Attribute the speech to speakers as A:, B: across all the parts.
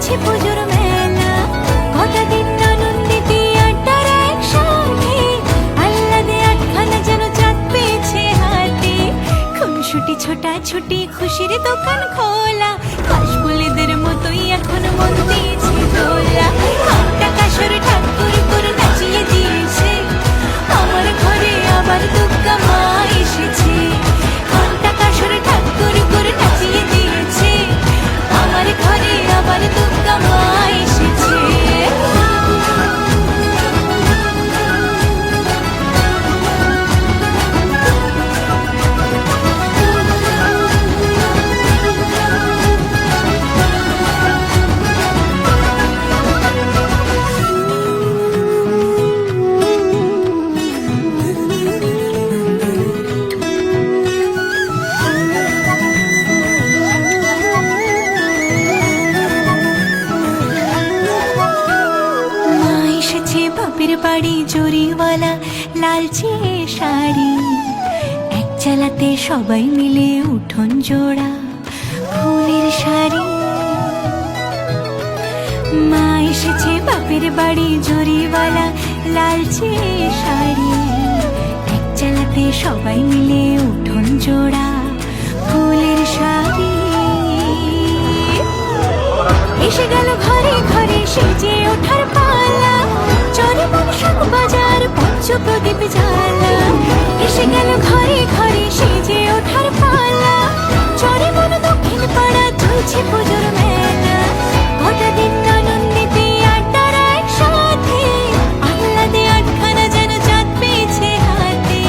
A: চলছে পুজোর মেলা। গোটা দিন আনন্দিতে আড্ডার একসাথে, আহ্লাদে আটখানা যেন চাঁদ পেয়েছে হাতে। খুনসুটি ছোটাছুটি খুশির দোকান খোলা, কাশফুলেদের মতোই এখন মন দিয়েছে দোলা। ঘন্টা কাসর ঠাকুর করে নাচিয়ে দিয়েছে, আমার ঘরে আবার দুর্গা মা এসেছে। ঘন্টা কাসর ঠাকুর করে নাচিয়ে দিয়েছে, আমার ঘরে আবার দুর্গা মা এসেছে। বাপের বাড়ি জরিওয়ালা লালচে শাড়ি, এক চালাতে সবাই মিলে উঠোন জোড়া ফুলের শাড়ি। মা এসেছে বাপের বাড়ি জরিওয়ালা লালচে শাড়ি, এক চালাতে সবাই মিলে উঠোন জোড়া ফুলের শাড়ি। এসে গেল ঘরে ঘরে সেজে ওঠার পালা, চরে শাক বাজার পঞ্চ প্রদীপ জ্বালা। এসে গেল ঘরে ঘরে সেজে ওঠার পালা, চরে মন দক্ষিণ পাড়া চলছে পুজোর মেলা। গোটা দিন আনন্দিতে আড্ডার একসাথে, আহ্লাদে আটখানা যেন চাঁদ পেয়েছে হাতে।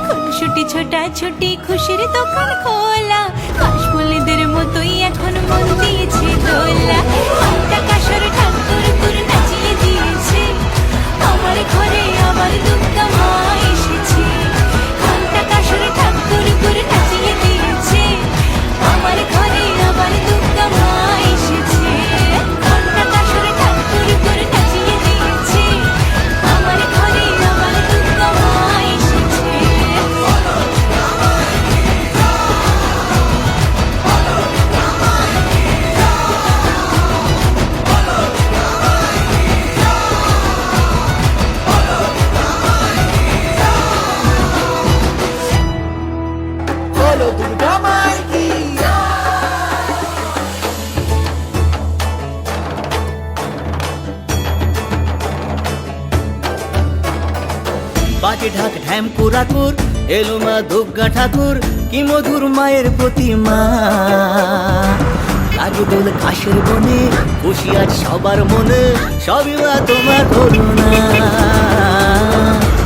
A: খুনসুটি ছোটাছুটি খুশির দোকান খোলা, কাশফুলেদের মতোই এখন মন দিয়েছে দোলা। ঘন্টা কাসর ঠাকুর করে নাচিয়ে দিয়েছে, আমার ঘরে আবার দুর্গা মা এসেছে। ঘন্টা কাসর ঠাকুর করে নাচিয়ে দিয়েছে, আমার ঘরে আবার দুর্গা মা এসেছে। ঘন্টা কাসর ঠাকুর করে নাচিয়ে দিয়েছে, আমার ঘরে আবার দুর্গা মা এসেছে।
B: বলো দুর্গা মাই কি।
C: বাজে ঢাক ঢ্যাম কুরাকুর, এলো মা দুর্গা ঠাকুর, কি মধুর মায়ের প্রতিমা। লাগে দোল কাশের বনে, খুশি আজ সবার মনে, সবই মা তোমার করুণা।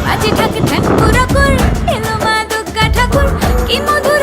A: বাজে ঢাক ঢাক পুরাকুর, এলো মা দুর্গা ঠাকুর, কি মধুর